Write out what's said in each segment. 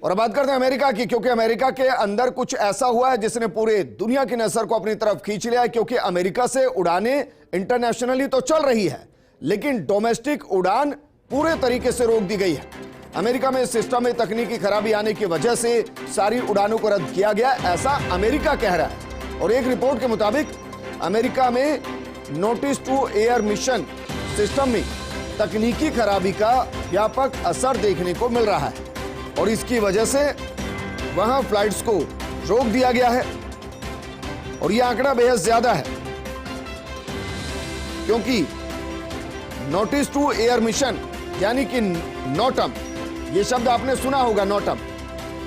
और अब बात करते हैं अमेरिका की, क्योंकि अमेरिका के अंदर कुछ ऐसा हुआ है जिसने पूरे दुनिया की नजर को अपनी तरफ खींच लिया है। क्योंकि अमेरिका से उड़ानें इंटरनेशनली तो चल रही है, लेकिन डोमेस्टिक उड़ान पूरे तरीके से रोक दी गई है। अमेरिका में सिस्टम में तकनीकी खराबी आने की वजह से सारी उड़ानों को रद्द किया गया, ऐसा अमेरिका कह रहा है। और एक रिपोर्ट के मुताबिक अमेरिका में notice to air mission system में तकनीकी खराबी का व्यापक असर देखने को मिल रहा है और इसकी वजह से वहां फ्लाइट्स को रोक दिया गया है। और यह आंकड़ा बेहद ज्यादा है, क्योंकि नोटिस टू एयर मिशन यानी कि नोटम, यह शब्द आपने सुना होगा। नोटम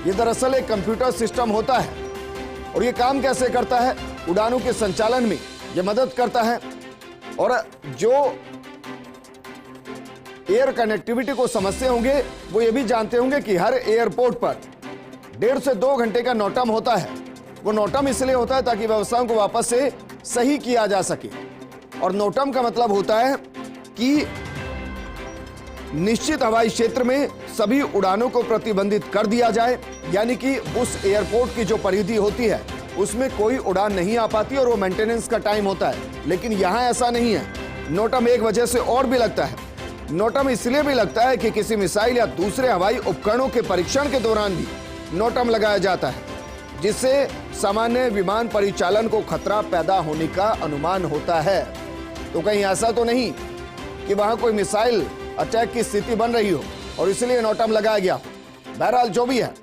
यह दरअसल एक कंप्यूटर सिस्टम होता है और यह काम कैसे करता है, उड़ानों के संचालन में यह मदद करता है। और जो एयर कनेक्टिविटी को समझते होंगे वो ये भी जानते होंगे कि हर एयरपोर्ट पर 1.5 से 2 घंटे का नोटम होता है। वो नोटम इसलिए होता है ताकि व्यवस्थाओं को वापस से सही किया जा सके। और नोटम का मतलब होता है कि निश्चित हवाई क्षेत्र में सभी उड़ानों को प्रतिबंधित कर दिया जाए, यानी कि उस एयरपोर्ट की जो परिधि होती है उसमें कोई उड़ान नहीं आ पाती और वो मेंटेनेंस का टाइम होता है। लेकिन यहां ऐसा नहीं है। नोटम एक वजह से और भी लगता है। नोटम इसलिए भी लगता है कि किसी मिसाइल या दूसरे हवाई उपकरणों के परीक्षण के दौरान भी नोटम लगाया जाता है, जिससे सामान्य विमान परिचालन को खतरा पैदा होने का अनुमान होता है। तो कहीं ऐसा तो नहीं कि वहां कोई मिसाइल अटैक की स्थिति बन रही हो और इसलिए नोटम लगाया गया हो। बहरहाल जो भी है,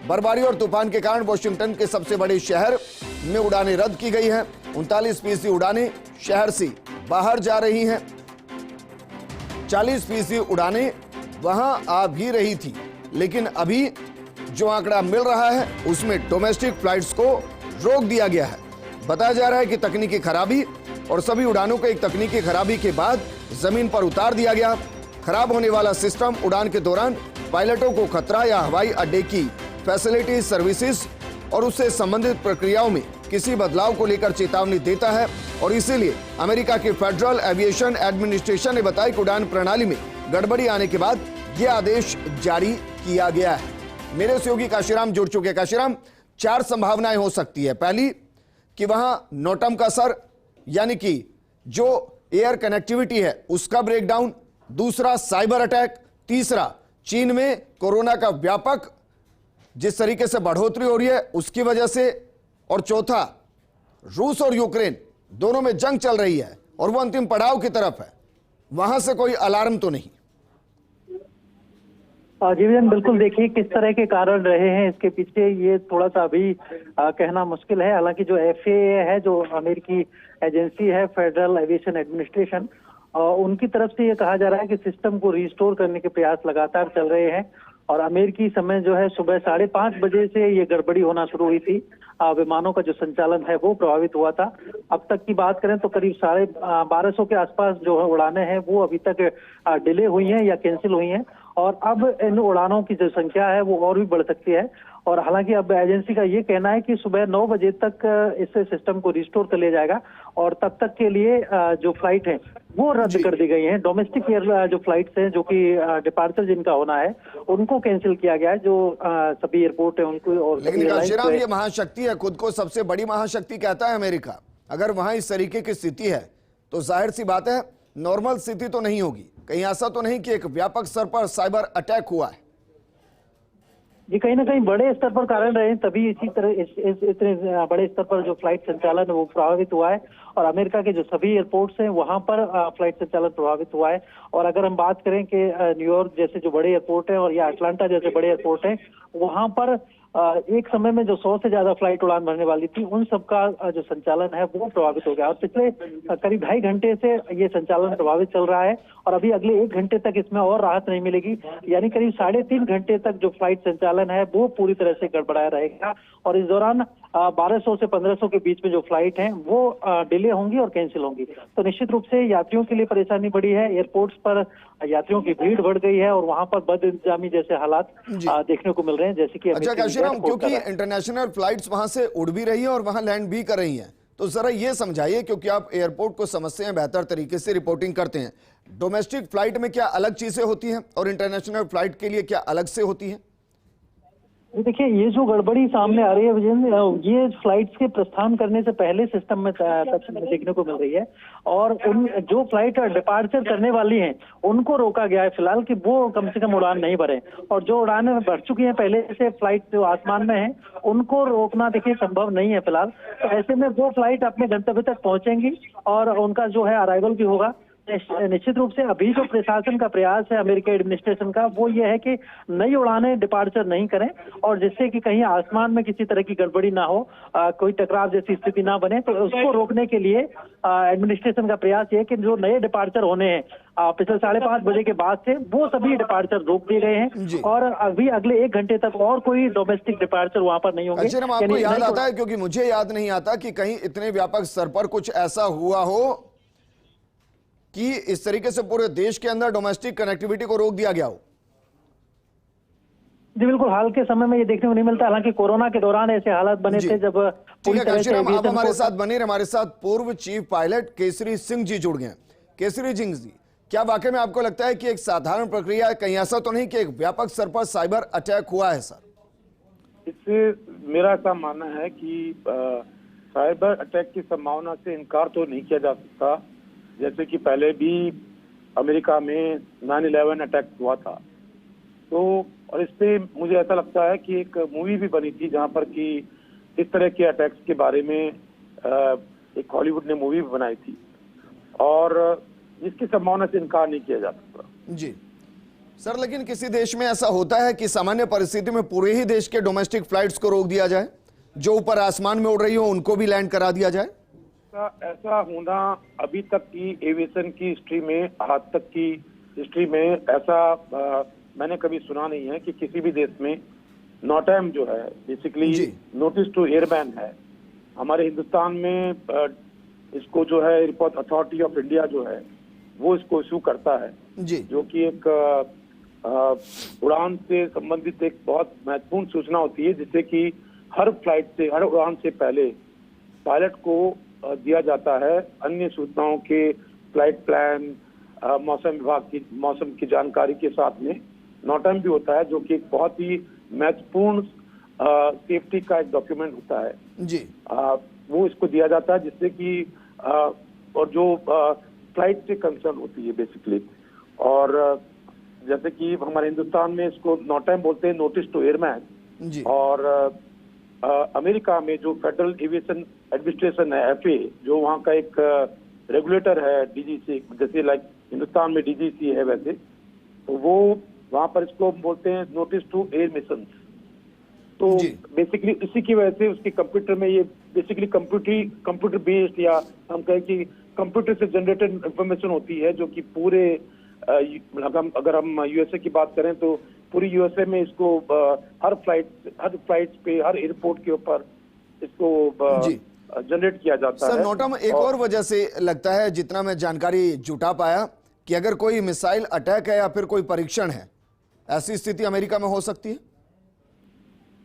बर्फबारी और तूफान के कारण वॉशिंगटन के सबसे बड़े शहर में उड़ानें रद्द की गई हैं। 39% उड़ानें शहर से बाहर जा रही हैं। 40% उड़ानें वहां आ भी रही थी, लेकिन अभी जो आंकड़ा मिल रहा है उसमें डोमेस्टिक फ्लाइट्स को रोक दिया गया है। बताया जा रहा है कि तकनीकी खराबी और सभी उड़ानों को एक तकनीकी खराबी के बाद जमीन पर उतार दिया गया। खराब होने वाला सिस्टम उड़ान के दौरान पायलटों को खतरा या हवाई अड्डे की फैसिलिटी सर्विसेज और उससे संबंधित प्रक्रियाओं में किसी बदलाव को लेकर चेतावनी देता है। और इसीलिए अमेरिका की फेडरल एविएशन एडमिनिस्ट्रेशन ने बताया कि उड़ान प्रणाली में गड़बड़ी आने के बाद यह आदेश जारी किया गया है। मेरे सहयोगी काशीराम जुड़ चुके। काशीराम, 4 संभावनाएं हो सकती है। पहली कि वहां नोटम का असर, यानी कि जो एयर कनेक्टिविटी है उसका ब्रेकडाउन। दूसरा, साइबर अटैक। तीसरा, चीन में कोरोना का व्यापक जिस तरीके से बढ़ोतरी हो रही है उसकी वजह से। और चौथा, रूस और यूक्रेन दोनों में जंग चल रही है और वो अंतिम पड़ाव की तरफ है। वहां से कोई अलार्म तो नहीं। जी विजन, बिल्कुल देखिए किस तरह के कारण रहे हैं इसके पीछे, ये थोड़ा सा अभी कहना मुश्किल है। हालांकि जो FAA है, जो अमेरिकी एजेंसी है फेडरल एविएशन एडमिनिस्ट्रेशन, उनकी तरफ से ये कहा जा रहा है कि सिस्टम को रिस्टोर करने के प्रयास लगातार चल रहे हैं। और अमेरिकी समय जो है सुबह 5:30 बजे से ये गड़बड़ी होना शुरू हुई थी। विमानों का जो संचालन है वो प्रभावित हुआ था। अब तक की बात करें तो करीब 1250 के आसपास जो उड़ानें हैं वो अभी तक डिले हुई हैं या कैंसिल हुई हैं। और अब इन उड़ानों की जो संख्या है वो और भी बढ़ सकती है। और हालांकि अब एजेंसी का ये कहना है कि सुबह 9 बजे तक इस सिस्टम को रिस्टोर कर लिया जाएगा और तब तक के लिए जो फ्लाइट है वो रद्द कर दी गई हैं। डोमेस्टिक एयर जो फ्लाइट्स हैं, जो कि डिपार्चर जिनका होना है, उनको कैंसिल किया गया है। जो सभी एयरपोर्ट है उनको। और लेकिन काशीराम, ये महाशक्ति है, खुद को सबसे बड़ी महाशक्ति कहता है अमेरिका। अगर वहां इस तरीके की स्थिति है तो जाहिर सी बात है नॉर्मल स्थिति तो नहीं होगी। कहीं ऐसा तो नहीं कि एक व्यापक स्तर पर साइबर अटैक हुआ है? जी, कहीं ना कहीं बड़े स्तर पर कारण रहे, तभी इसी तरह इतने बड़े स्तर पर जो फ्लाइट संचालन है वो प्रभावित हुआ है। और अमेरिका के जो सभी एयरपोर्ट्स हैं वहां पर फ्लाइट संचालन प्रभावित हुआ है। और अगर हम बात करें कि न्यूयॉर्क जैसे जो बड़े एयरपोर्ट हैं और या अटलांटा जैसे बड़े एयरपोर्ट हैं, वहां पर एक समय में जो 100 से ज्यादा फ्लाइट उड़ान भरने वाली थी, उन सबका जो संचालन है वो प्रभावित हो गया। और पिछले करीब 2.5 घंटे से ये संचालन प्रभावित चल रहा है और अभी अगले 1 घंटे तक इसमें और राहत नहीं मिलेगी। यानी करीब 3.5 घंटे तक जो फ्लाइट संचालन है वो पूरी तरह से गड़बड़ाया रहेगा। और इस दौरान 1200 से 1500 के बीच में जो फ्लाइट हैं वो डिले होंगी और कैंसिल होंगी। तो निश्चित रूप से यात्रियों के लिए परेशानी बढ़ी है। एयरपोर्ट्स पर यात्रियों की भीड़ बढ़ गई है और वहां पर बदइंतजामी जैसे हालात देखने को मिल रहे हैं, जैसे कि अच्छा काशीराम, क्योंकि इंटरनेशनल फ्लाइट्स वहां से उड़ भी रही हैं और वहां लैंड भी कर रही हैं, तो जरा ये समझाइए, क्योंकि आप एयरपोर्ट को समझते हैं, बेहतर तरीके से रिपोर्टिंग करते हैं। डोमेस्टिक फ्लाइट में क्या अलग चीजें होती हैं और इंटरनेशनल फ्लाइट के लिए क्या अलग से होती हैं? देखिए, ये जो गड़बड़ी सामने आ रही है विजेंद्र, ये फ्लाइट्स के प्रस्थान करने से पहले सिस्टम में देखने को मिल रही है। और उन जो फ्लाइट डिपार्चर करने वाली हैं उनको रोका गया है फिलहाल कि वो कम से कम उड़ान नहीं भरें, और जो उड़ानें भर चुकी हैं पहले से फ्लाइट जो आसमान में है उनको रोकना देखिए संभव नहीं है फिलहाल। तो ऐसे में वो फ्लाइट अपने गंतव्य तक पहुंचेंगी और उनका जो है अराइवल भी होगा। निश्चित रूप से अभी जो प्रशासन का प्रयास है अमेरिकी एडमिनिस्ट्रेशन का, वो ये है कि नई उड़ानें डिपार्चर नहीं करें, और जिससे कि कहीं आसमान में किसी तरह की गड़बड़ी ना हो, कोई टकराव जैसी स्थिति ना बने। तो उसको रोकने के लिए एडमिनिस्ट्रेशन का प्रयास ये है कि जो नए डिपार्चर होने हैं पिछले 5:30 बजे के बाद से, वो सभी डिपार्चर रोक दिए गए हैं और अभी अगले 1 घंटे तक और कोई डोमेस्टिक डिपार्चर वहां पर नहीं होंगे। अच्छा, आपको याद आता है, क्योंकि मुझे याद नहीं आता कि कहीं इतने व्यापक स्तर पर कुछ ऐसा हुआ हो कि इस तरीके से पूरे देश के अंदर डोमेस्टिक कनेक्टिविटी को रोक दिया गया हो। जी बिल्कुल, हाल के समय में ये देखने को नहीं मिलता। हालांकि कोरोना के दौरान ऐसे हालात बने थे जब पूरी तरह से आप हमारे साथ बने रहे। हमारे साथ पूर्व चीफ पायलट केसरी सिंह जी जुड़ गए। केसरी सिंह जी, क्या वाकई में आपको लगता है कि एक साधारण प्रक्रिया है, कहीं ऐसा तो नहीं कि एक व्यापक स्तर पर साइबर अटैक हुआ है? सर, इससे मेरा ऐसा मानना है कि साइबर अटैक की संभावना से इनकार तो नहीं किया जा सकता। जैसे कि पहले भी अमेरिका में 9/11 अटैक हुआ था, तो और इस पे मुझे ऐसा लगता है कि एक मूवी भी बनी थी जहां पर कि इस तरह के अटैक्स के बारे में एक हॉलीवुड ने मूवी भी बनाई थी, और इसकी संभावना से इनकार नहीं किया जा सकता। जी सर, लेकिन किसी देश में ऐसा होता है कि सामान्य परिस्थिति में पूरे ही देश के डोमेस्टिक फ्लाइट्स को रोक दिया जाए, जो ऊपर आसमान में उड़ रही हो उनको भी लैंड करा दिया जाए? ऐसा होना अभी तक की एविएशन की हिस्ट्री में, आज तक की हिस्ट्री में ऐसा मैंने कभी सुना नहीं है कि किसी भी देश में नॉटैम जो है बेसिकली नोटिस टू एयरमैन है। हमारे हिंदुस्तान में इसको जो है एयरपोर्ट अथॉरिटी ऑफ इंडिया जो है वो इसको इशू करता है, जो कि एक उड़ान से संबंधित एक बहुत महत्वपूर्ण सूचना होती है, जिससे कि हर फ्लाइट से, हर उड़ान से पहले पायलट को दिया जाता है अन्य सूचनाओं के फ्लाइट प्लान, मौसम विभाग की मौसम की जानकारी के साथ में नॉटैम भी होता है, जो कि एक बहुत ही महत्वपूर्ण सेफ्टी का एक डॉक्यूमेंट होता है जी। वो इसको दिया जाता है, जिससे कि और जो फ्लाइट से कंसर्न होती है बेसिकली। और जैसे कि हमारे हिंदुस्तान में इसको नॉटैम बोलते हैं, नोटिस टू एयरमैन। और अमेरिका में जो फेडरल एविएशन एडमिनिस्ट्रेशन है, FAA, जो वहाँ का एक रेगुलेटर है DGC, जैसे लाइक हिंदुस्तान में DGC है वैसे, तो वो वहाँ पर इसको बोलते हैं नोटिस टू एयर मिशन। तो बेसिकली इसी की वजह से उसके कंप्यूटर में ये बेसिकली कंप्यूटर बेस्ड, या हम कहें कि कंप्यूटर से जनरेटेड इंफॉर्मेशन होती है, जो कि पूरे अगर हम USA की बात करें तो पूरी USA में इसको हर फ्लाइट पे, हर एयरपोर्ट के ऊपर इसको जनरेट किया जाता है। सर, नॉटैम एक और वजह से लगता है, जितना मैं जानकारी जुटा पाया, कि अगर कोई मिसाइल अटैक है या फिर कोई परीक्षण है, ऐसी स्थिति अमेरिका में हो सकती है?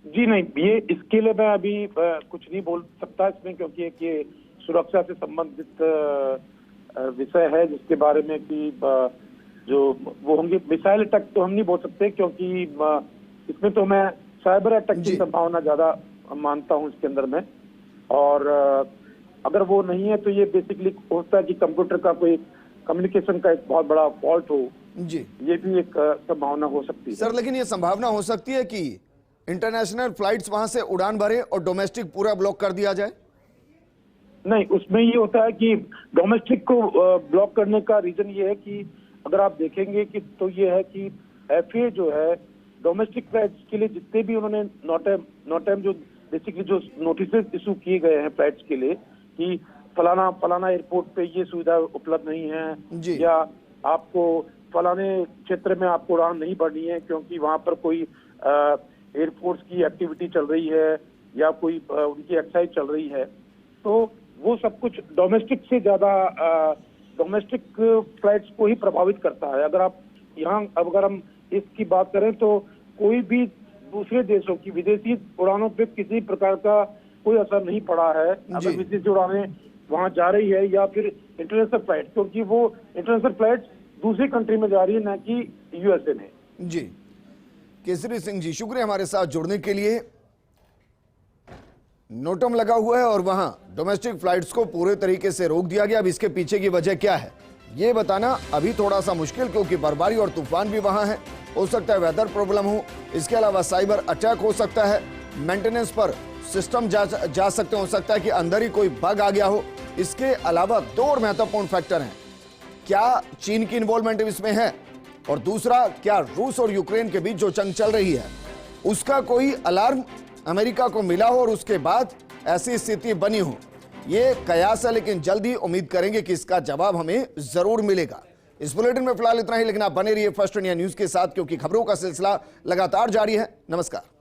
जी नहीं, ये इसके लिए मैं अभी कुछ नहीं बोल सकता इसमें, क्योंकि एक ये सुरक्षा से संबंधित विषय है, जिसके बारे में कि जो वो होंगे मिसाइल अटैक तो हम नहीं बोल सकते, क्योंकि इसमें तो मैं साइबर अटैक की संभावना ज्यादा मानता हूं इसके अंदर में। और अगर वो नहीं है तो ये बेसिकली होता है कि कंप्यूटर का कोई कम्युनिकेशन का एक बहुत बड़ा फॉल्ट हो जी, ये भी एक संभावना हो सकती है। सर, लेकिन ये संभावना हो सकती है कि इंटरनेशनल फ्लाइट्स वहां से उड़ान भरे और डोमेस्टिक पूरा ब्लॉक कर दिया जाए? नहीं, उसमें ये होता है कि डोमेस्टिक को ब्लॉक करने का रीजन ये है कि अगर आप देखेंगे कि तो ये है कि FAA जो है डोमेस्टिक फ्लाइट्स के लिए जितने भी उन्होंने नॉटैम जो बेसिकली जो नोटिस इशू किए गए हैं फ्लाइट्स के लिए कि फलाना एयरपोर्ट पे ये सुविधा उपलब्ध नहीं है, या आपको फलाने क्षेत्र में आपको उड़ान नहीं भरनी है क्योंकि वहां पर कोई एयरफोर्स की एक्टिविटी चल रही है या कोई उनकी एक्सरसाइज चल रही है, तो वो सब कुछ डोमेस्टिक से ज्यादा डोमेस्टिक फ्लाइट्स को ही प्रभावित करता है। अगर हम इसकी बात करें तो कोई भी दूसरे देशों की विदेशी उड़ानों पे किसी प्रकार का कोई असर नहीं पड़ा है अगर विदेशी उड़ानें वहां जा रही है, या फिर इंटरनेशनल फ्लाइट, क्योंकि वो इंटरनेशनल फ्लाइट दूसरी कंट्री में जा रही है, ना कि USA में। जी, केसरी सिंह जी, शुक्रिया हमारे साथ जुड़ने के लिए। नोटम लगा हुआ है और वहां डोमेस्टिक फ्लाइट्स को पूरे तरीके से रोक दिया गया। अब इसके पीछे की वजह क्या है ये बताना अभी थोड़ा सा मुश्किल, क्योंकि बर्फबारी और तूफान भी वहां है। हो सकता है वेदर प्रॉब्लम हो, इसके अलावा साइबर अटैक हो सकता है, मेंटेनेंस पर सिस्टम जा सकते, हो सकता है कि अंदर ही कोई बग आ गया हो। इसके अलावा दो और महत्वपूर्ण फैक्टर हैं, क्या चीन की इन्वॉल्वमेंट इसमें है, और दूसरा क्या रूस और यूक्रेन के बीच जो जंग चल रही है उसका कोई अलार्म अमेरिका को मिला हो और उसके बाद ऐसी स्थिति बनी हो। ये कयास है, लेकिन जल्दी उम्मीद करेंगे कि इसका जवाब हमें जरूर मिलेगा। इस बुलेटिन में फिलहाल इतना ही, लेकिन आप बने रहिए फर्स्ट इंडिया न्यूज के साथ, क्योंकि खबरों का सिलसिला लगातार जारी है। नमस्कार।